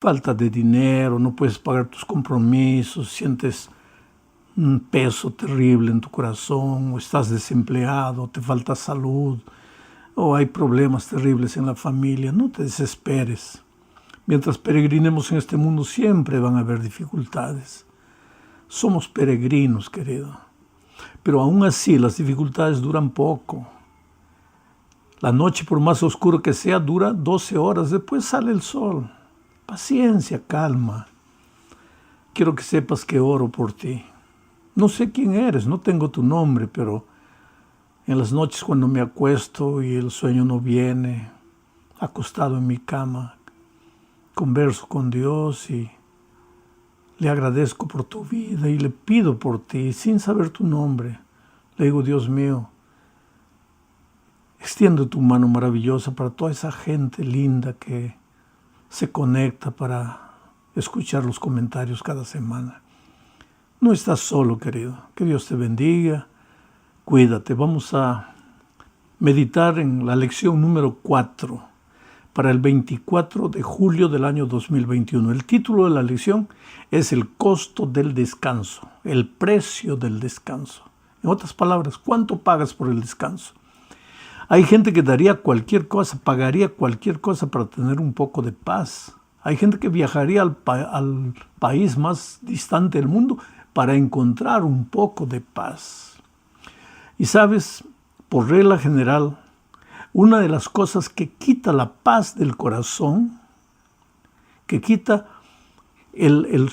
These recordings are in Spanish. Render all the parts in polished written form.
falta de dinero, no puedes pagar tus compromisos, sientes un peso terrible en tu corazón, o estás desempleado, te falta salud, o hay problemas terribles en la familia, no te desesperes. Mientras peregrinemos en este mundo siempre van a haber dificultades. Somos peregrinos, querido. Pero aún así las dificultades duran poco. La noche, por más oscura que sea, dura 12 horas. Después sale el sol. Paciencia, calma. Quiero que sepas que oro por ti. No sé quién eres, no tengo tu nombre, pero en las noches cuando me acuesto y el sueño no viene, acostado en mi cama, converso con Dios y le agradezco por tu vida y le pido por ti sin saber tu nombre. Le digo, Dios mío, extiende tu mano maravillosa para toda esa gente linda que se conecta para escuchar los comentarios cada semana. No estás solo, querido. Que Dios te bendiga. Cuídate. Vamos a meditar en la lección número 4 para el 24 de julio del año 2021. El título de la lección es El costo del descanso, el precio del descanso. En otras palabras, ¿cuánto pagas por el descanso? Hay gente que daría cualquier cosa, pagaría cualquier cosa para tener un poco de paz. Hay gente que viajaría al país más distante del mundo para encontrar un poco de paz. Y sabes, por regla general, una de las cosas que quita la paz del corazón, que quita el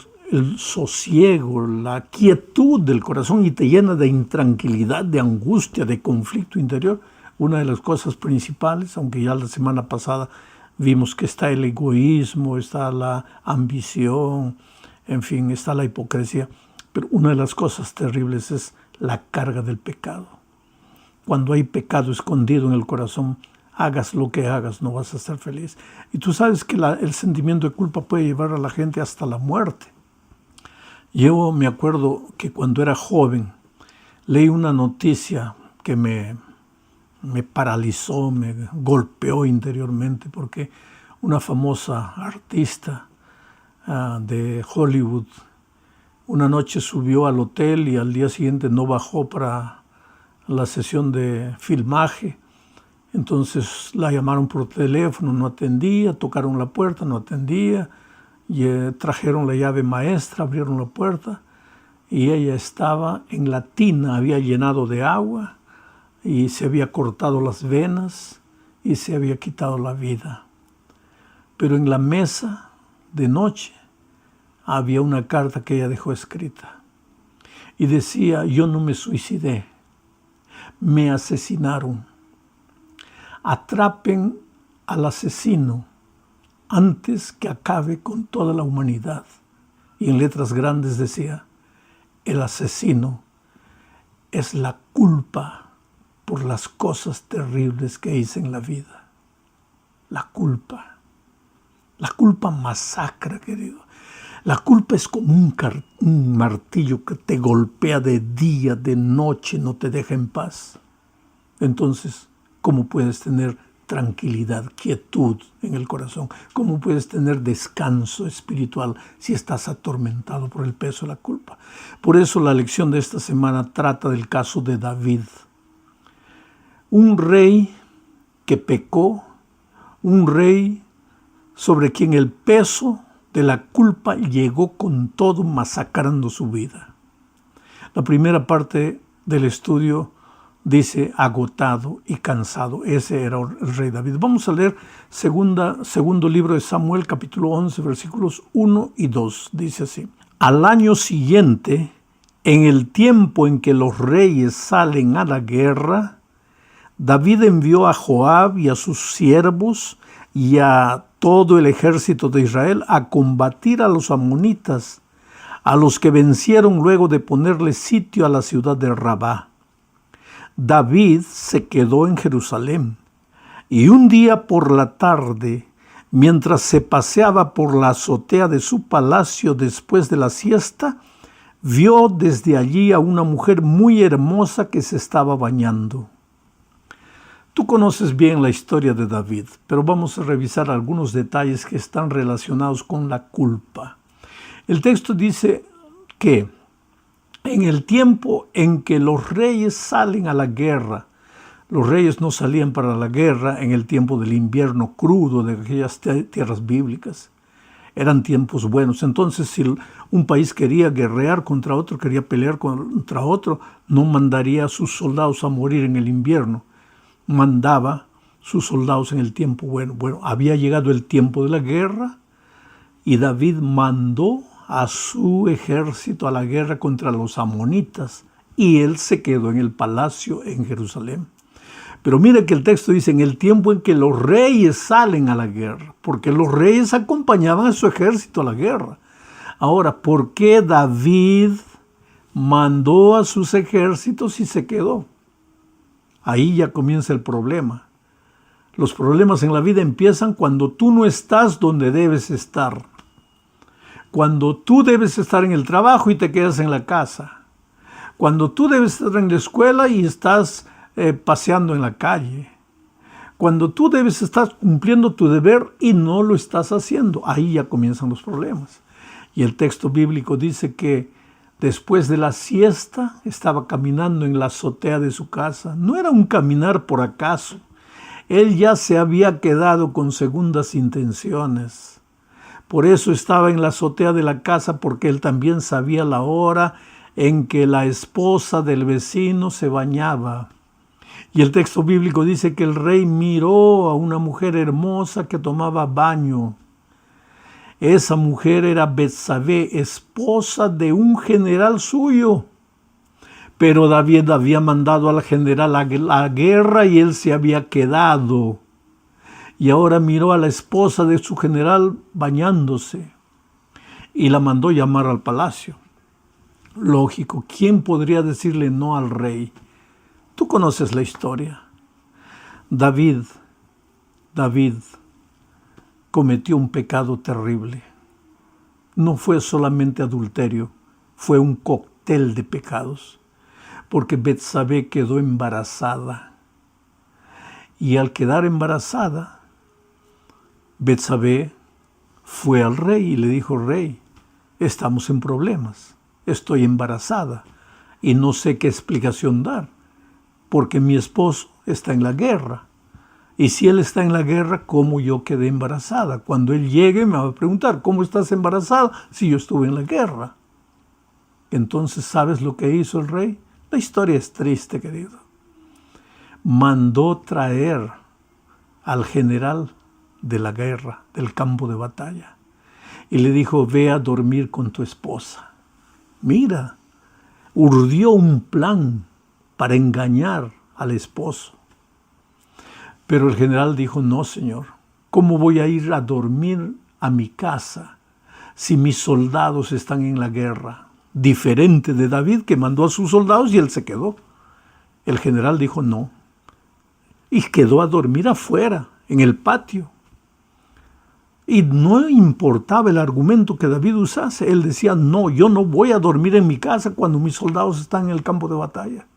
sosiego, la quietud del corazón y te llena de intranquilidad, de angustia, de conflicto interior, una de las cosas principales, aunque ya la semana pasada vimos que está el egoísmo, está la ambición, en fin, está la hipocresía, pero una de las cosas terribles es la carga del pecado. Cuando hay pecado escondido en el corazón, hagas lo que hagas, no vas a ser feliz. Y tú sabes que el sentimiento de culpa puede llevar a la gente hasta la muerte. Yo me acuerdo que cuando era joven, leí una noticia que me paralizó, me golpeó interiormente, porque una famosa artista de Hollywood una noche subió al hotel y al día siguiente no bajó para la sesión de filmaje. Entonces la llamaron por teléfono, no atendía, tocaron la puerta, no atendía, y trajeron la llave maestra, abrieron la puerta y ella estaba en la tina, había llenado de agua y se había cortado las venas y se había quitado la vida. Pero en la mesa de noche había una carta que ella dejó escrita y decía: yo no me suicidé, me asesinaron. Atrapen al asesino antes que acabe con toda la humanidad. Y en letras grandes decía: el asesino es la culpa por las cosas terribles que hice en la vida. La culpa. La culpa masacra, querido. La culpa es como un martillo que te golpea de día, de noche, no te deja en paz. Entonces, ¿cómo puedes tener tranquilidad, quietud en el corazón? ¿Cómo puedes tener descanso espiritual si estás atormentado por el peso de la culpa? Por eso la lección de esta semana trata del caso de David. Un rey que pecó, un rey sobre quien el peso de la culpa llegó con todo, masacrando su vida. La primera parte del estudio dice agotado y cansado. Ese era el rey David. Vamos a leer segundo libro de Samuel, capítulo 11, versículos 1 y 2. Dice así: al año siguiente, en el tiempo en que los reyes salen a la guerra, David envió a Joab y a sus siervos y a todo el ejército de Israel a combatir a los amonitas, a los que vencieron luego de ponerle sitio a la ciudad de Rabá. David se quedó en Jerusalén, y un día por la tarde, mientras se paseaba por la azotea de su palacio después de la siesta, vio desde allí a una mujer muy hermosa que se estaba bañando. Tú conoces bien la historia de David, pero vamos a revisar algunos detalles que están relacionados con la culpa. El texto dice que en el tiempo en que los reyes salen a la guerra, los reyes no salían para la guerra en el tiempo del invierno crudo de aquellas tierras bíblicas. Eran tiempos buenos. Entonces, si un país quería guerrear contra otro, quería pelear contra otro, no mandaría a sus soldados a morir en el invierno. Mandaba sus soldados en el tiempo bueno. Bueno, había llegado el tiempo de la guerra y David mandó a su ejército a la guerra contra los amonitas y él se quedó en el palacio en Jerusalén. Pero mira que el texto dice en el tiempo en que los reyes salen a la guerra, porque los reyes acompañaban a su ejército a la guerra. Ahora, ¿por qué David mandó a sus ejércitos y se quedó? Ahí ya comienza el problema. Los problemas en la vida empiezan cuando tú no estás donde debes estar. Cuando tú debes estar en el trabajo y te quedas en la casa. Cuando tú debes estar en la escuela y estás paseando en la calle. Cuando tú debes estar cumpliendo tu deber y no lo estás haciendo. Ahí ya comienzan los problemas. Y el texto bíblico dice que después de la siesta estaba caminando en la azotea de su casa. No era un caminar por acaso. Él ya se había quedado con segundas intenciones. Por eso estaba en la azotea de la casa, porque él también sabía la hora en que la esposa del vecino se bañaba. Y el texto bíblico dice que el rey miró a una mujer hermosa que tomaba baño. Esa mujer era Betsabé, esposa de un general suyo. Pero David había mandado al general a la guerra y él se había quedado. Y ahora miró a la esposa de su general bañándose y la mandó llamar al palacio. Lógico, ¿quién podría decirle no al rey? Tú conoces la historia. David cometió un pecado terrible. No fue solamente adulterio, fue un cóctel de pecados. Porque Betsabé quedó embarazada. Y al quedar embarazada, Betsabé fue al rey y le dijo: rey, estamos en problemas, estoy embarazada y no sé qué explicación dar, porque mi esposo está en la guerra. Y si él está en la guerra, ¿cómo yo quedé embarazada? Cuando él llegue me va a preguntar: ¿cómo estás embarazada si yo estuve en la guerra? Entonces, ¿sabes lo que hizo el rey? La historia es triste, querido. Mandó traer al general de la guerra, del campo de batalla, y le dijo: ve a dormir con tu esposa. Mira, urdió un plan para engañar al esposo. Pero el general dijo: no, señor, ¿cómo voy a ir a dormir a mi casa si mis soldados están en la guerra? Diferente de David, que mandó a sus soldados y él se quedó. El general dijo no. Y quedó a dormir afuera, en el patio. Y no importaba el argumento que David usase. Él decía: no, yo no voy a dormir en mi casa cuando mis soldados están en el campo de batalla.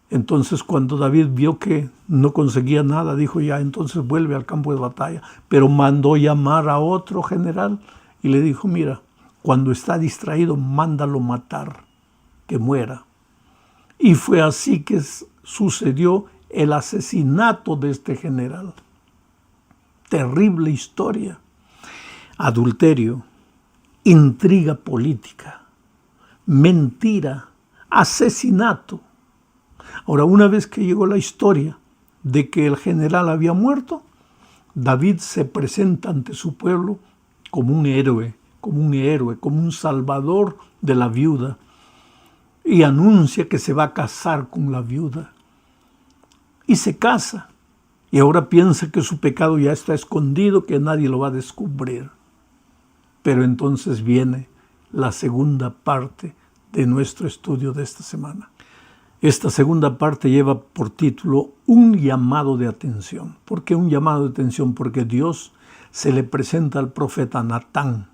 Entonces, cuando David vio que no conseguía nada, dijo: ya, entonces vuelve al campo de batalla. Pero mandó llamar a otro general y le dijo: mira, cuando está distraído, mándalo matar, que muera. Y fue así que sucedió el asesinato de este general. Terrible historia. Adulterio, intriga política, mentira, asesinato. Ahora, una vez que llegó la historia de que el general había muerto, David se presenta ante su pueblo como un héroe, como un salvador de la viuda, y anuncia que se va a casar con la viuda. Y se casa. Y ahora piensa que su pecado ya está escondido, que nadie lo va a descubrir. Pero entonces viene la segunda parte de nuestro estudio de esta semana. Esta segunda parte lleva por título un llamado de atención. ¿Por qué un llamado de atención? Porque Dios se le presenta al profeta Natán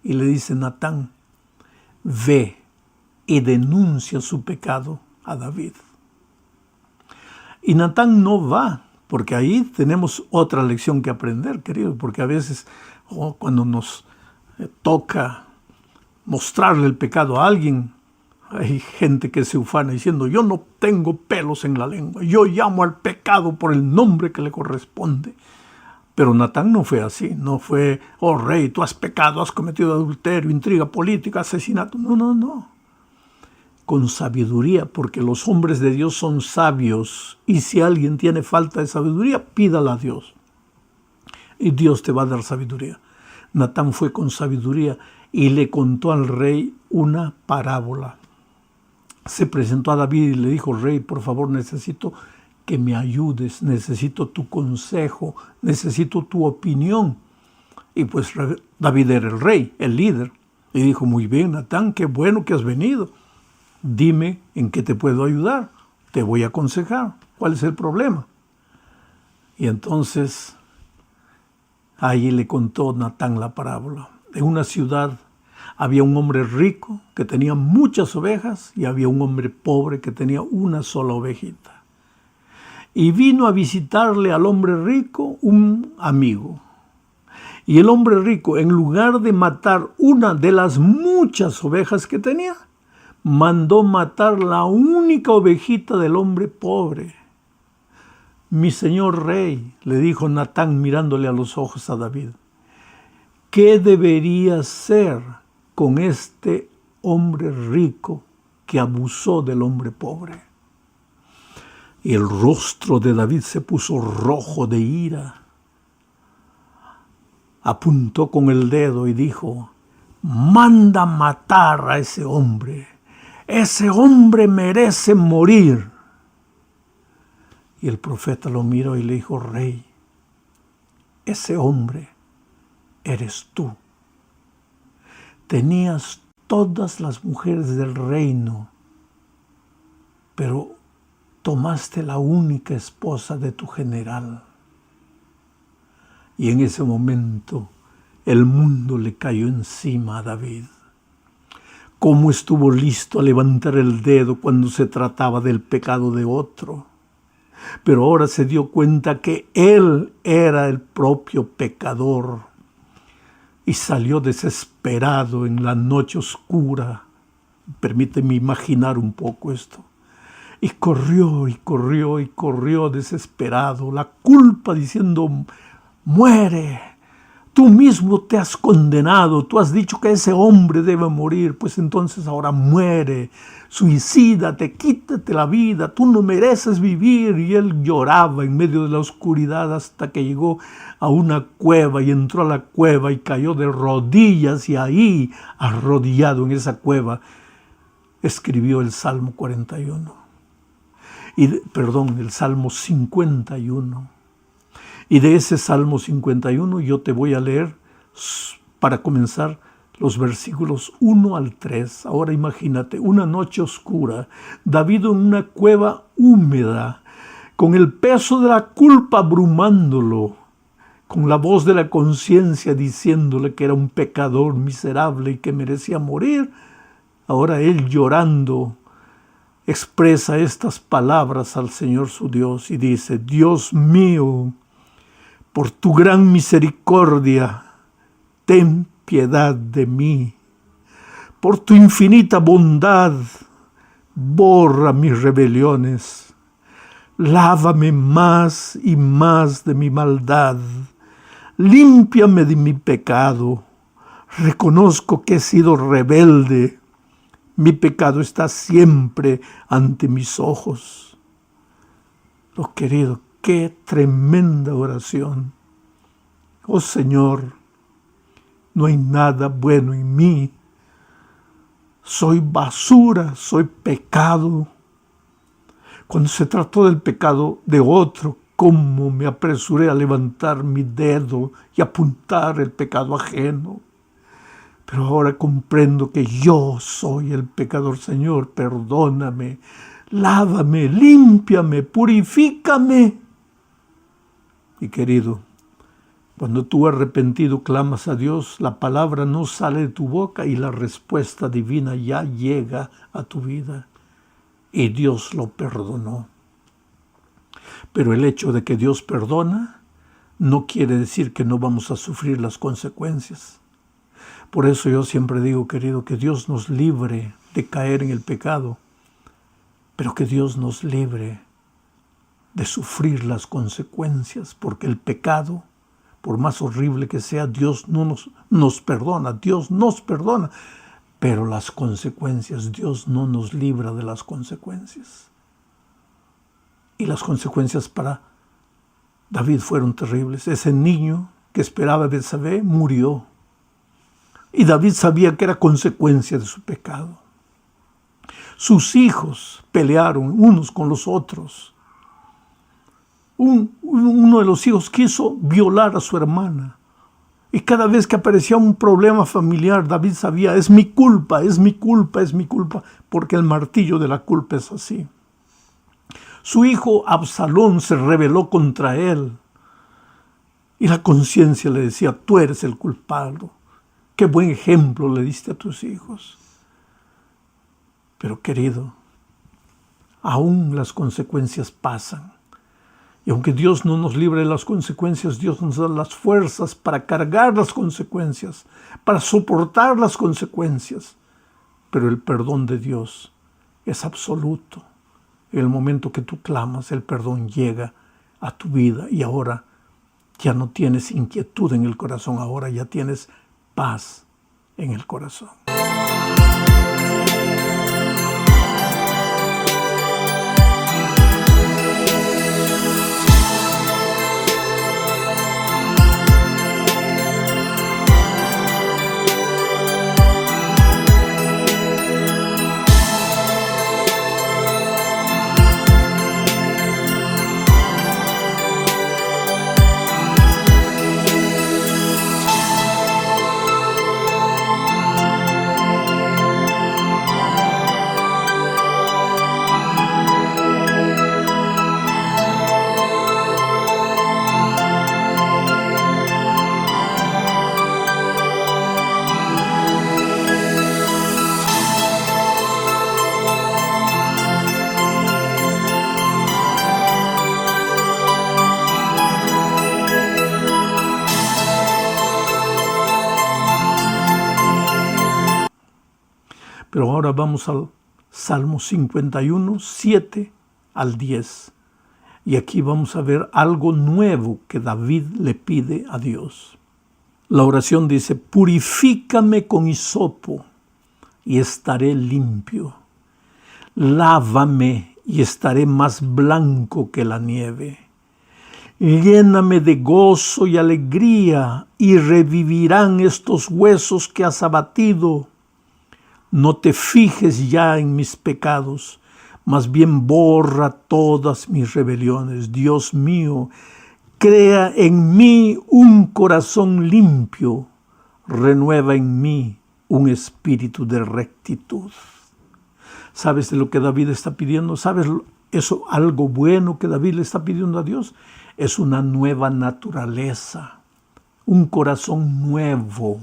y le dice: Natán, ve y denuncia su pecado a David. Y Natán no va, porque ahí tenemos otra lección que aprender, querido, porque a veces cuando nos toca mostrarle el pecado a alguien, hay gente que se ufana diciendo, yo no tengo pelos en la lengua, yo llamo al pecado por el nombre que le corresponde. Pero Natán no fue así, no fue, oh rey, tú has pecado, has cometido adulterio, intriga política, asesinato. No, no, no. Con sabiduría, porque los hombres de Dios son sabios, y si alguien tiene falta de sabiduría, pídala a Dios. Y Dios te va a dar sabiduría. Natán fue con sabiduría y le contó al rey una parábola. Se presentó a David y le dijo, rey, por favor, necesito que me ayudes, necesito tu consejo, necesito tu opinión. Y pues David era el rey, el líder. Y dijo, muy bien, Natán, qué bueno que has venido. Dime en qué te puedo ayudar, te voy a aconsejar. ¿Cuál es el problema? Y entonces ahí le contó Natán la parábola. En una ciudad había un hombre rico que tenía muchas ovejas y había un hombre pobre que tenía una sola ovejita. Y vino a visitarle al hombre rico un amigo. Y el hombre rico, en lugar de matar una de las muchas ovejas que tenía, mandó matar la única ovejita del hombre pobre. Mi señor rey, le dijo Natán mirándole a los ojos a David, ¿qué debería hacer con este hombre rico que abusó del hombre pobre? Y el rostro de David se puso rojo de ira. Apuntó con el dedo y dijo, manda matar a ese hombre. Ese hombre merece morir. Y el profeta lo miró y le dijo, rey, ese hombre eres tú. Tenías todas las mujeres del reino, pero tomaste la única esposa de tu general. Y en ese momento el mundo le cayó encima a David. ¿Cómo estuvo listo a levantar el dedo cuando se trataba del pecado de otro? Pero ahora se dio cuenta que él era el propio pecador y salió desesperado en la noche oscura. Permíteme imaginar un poco esto. Y corrió y corrió y corrió desesperado, la culpa diciendo, muere, tú mismo te has condenado, tú has dicho que ese hombre debe morir, pues entonces ahora muere, suicídate, quítate la vida, tú no mereces vivir. Y él lloraba en medio de la oscuridad hasta que llegó a una cueva y entró a la cueva y cayó de rodillas y ahí, arrodillado en esa cueva, escribió el Salmo 41. El Salmo 51. Y de ese Salmo 51 yo te voy a leer, para comenzar, los versículos 1 al 3. Ahora imagínate, una noche oscura, David en una cueva húmeda, con el peso de la culpa abrumándolo, con la voz de la conciencia diciéndole que era un pecador miserable y que merecía morir. Ahora él llorando expresa estas palabras al Señor su Dios y dice, Dios mío, por tu gran misericordia, ten piedad de mí. Por tu infinita bondad, borra mis rebeliones. Lávame más y más de mi maldad. Límpiame de mi pecado. Reconozco que he sido rebelde. Mi pecado está siempre ante mis ojos. Oh, querido, qué tremenda oración. Oh Señor, no hay nada bueno en mí. Soy basura, soy pecado. Cuando se trató del pecado de otro, cómo me apresuré a levantar mi dedo y apuntar el pecado ajeno. Pero ahora comprendo que yo soy el pecador. Señor, perdóname, lávame, límpiame, purifícame. Y querido, cuando tú arrepentido clamas a Dios, la palabra no sale de tu boca y la respuesta divina ya llega a tu vida. Y Dios lo perdonó. Pero el hecho de que Dios perdona no quiere decir que no vamos a sufrir las consecuencias. Por eso yo siempre digo, querido, que Dios nos libre de caer en el pecado, pero que Dios nos libre de sufrir las consecuencias, porque el pecado, por más horrible que sea, Dios no nos perdona, Dios nos perdona, pero las consecuencias, Dios no nos libra de las consecuencias. Y las consecuencias para David fueron terribles. Ese niño que esperaba a Betsabé murió. Y David sabía que era consecuencia de su pecado. Sus hijos pelearon unos con los otros. Uno de los hijos quiso violar a su hermana. Y cada vez que aparecía un problema familiar, David sabía, es mi culpa, es mi culpa, es mi culpa, porque el martillo de la culpa es así. Su hijo Absalón se rebeló contra él. Y la conciencia le decía, tú eres el culpable. Qué buen ejemplo le diste a tus hijos. Pero querido, aún las consecuencias pasan. Y aunque Dios no nos libre de las consecuencias, Dios nos da las fuerzas para cargar las consecuencias, para soportar las consecuencias. Pero el perdón de Dios es absoluto. En el momento que tú clamas, el perdón llega a tu vida y ahora ya no tienes inquietud en el corazón, ahora ya tienes paz en el corazón. Pero ahora vamos al Salmo 51, 7 al 10. Y aquí vamos a ver algo nuevo que David le pide a Dios. La oración dice, purifícame con hisopo y estaré limpio. Lávame y estaré más blanco que la nieve. Lléname de gozo y alegría y revivirán estos huesos que has abatido. No te fijes ya en mis pecados, más bien borra todas mis rebeliones. Dios mío, crea en mí un corazón limpio, renueva en mí un espíritu de rectitud. ¿Sabes de lo que David está pidiendo? ¿Sabes eso, algo bueno que David le está pidiendo a Dios? Es una nueva naturaleza, un corazón nuevo,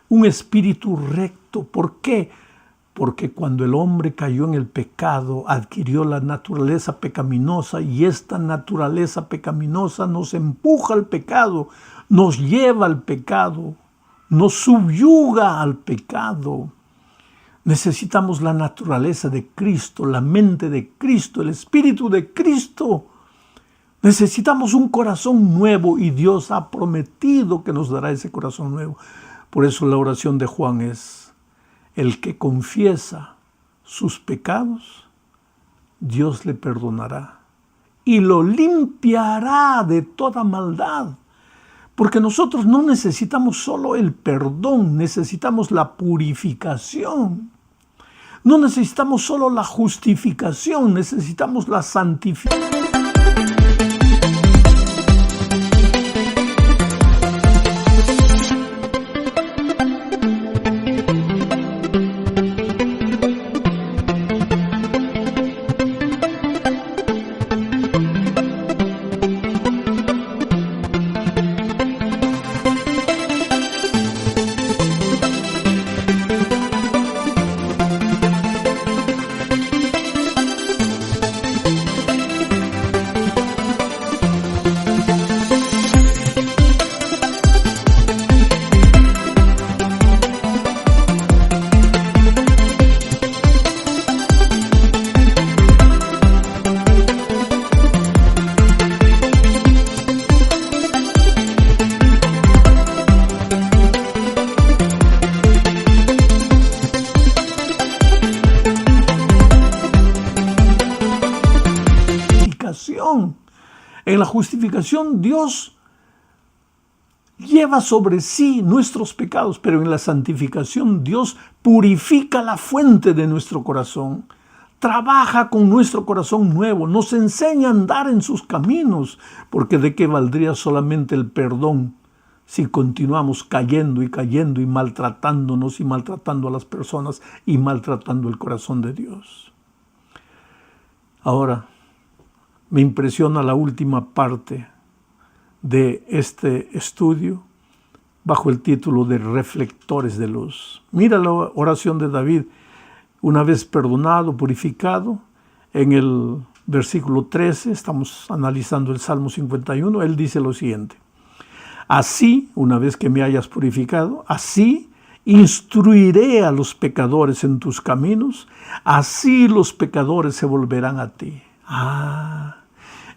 un espíritu recto. ¿Por qué? Porque cuando el hombre cayó en el pecado, adquirió la naturaleza pecaminosa y esta naturaleza pecaminosa nos empuja al pecado, nos lleva al pecado, nos subyuga al pecado. Necesitamos la naturaleza de Cristo, la mente de Cristo, el espíritu de Cristo. Necesitamos un corazón nuevo y Dios ha prometido que nos dará ese corazón nuevo. Por eso la oración de Juan es, el que confiesa sus pecados, Dios le perdonará y lo limpiará de toda maldad. Porque nosotros no necesitamos solo el perdón, necesitamos la purificación. No necesitamos solo la justificación, necesitamos la santificación. En la justificación Dios lleva sobre sí nuestros pecados, pero en la santificación Dios purifica la fuente de nuestro corazón. Trabaja con nuestro corazón nuevo, nos enseña a andar en sus caminos, porque ¿de qué valdría solamente el perdón si continuamos cayendo y maltratándonos y maltratando a las personas y maltratando el corazón de Dios? Ahora, me impresiona la última parte de este estudio bajo el título de Reflectores de Luz. Mira la oración de David. Una vez perdonado, purificado, en el versículo 13, estamos analizando el Salmo 51, él dice lo siguiente: así, una vez que me hayas purificado, así instruiré a los pecadores en tus caminos, así los pecadores se volverán a ti.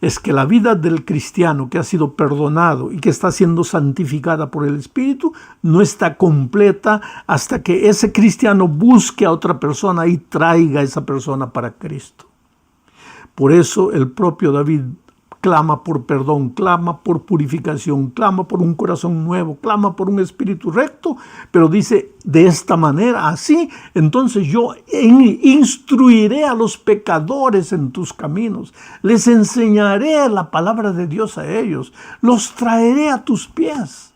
Es que la vida del cristiano que ha sido perdonado y que está siendo santificada por el Espíritu no está completa hasta que ese cristiano busque a otra persona y traiga a esa persona para Cristo. Por eso el propio David clama por perdón, clama por purificación, clama por un corazón nuevo, clama por un espíritu recto, pero dice de esta manera, así, entonces yo instruiré a los pecadores en tus caminos, les enseñaré la palabra de Dios a ellos, los traeré a tus pies.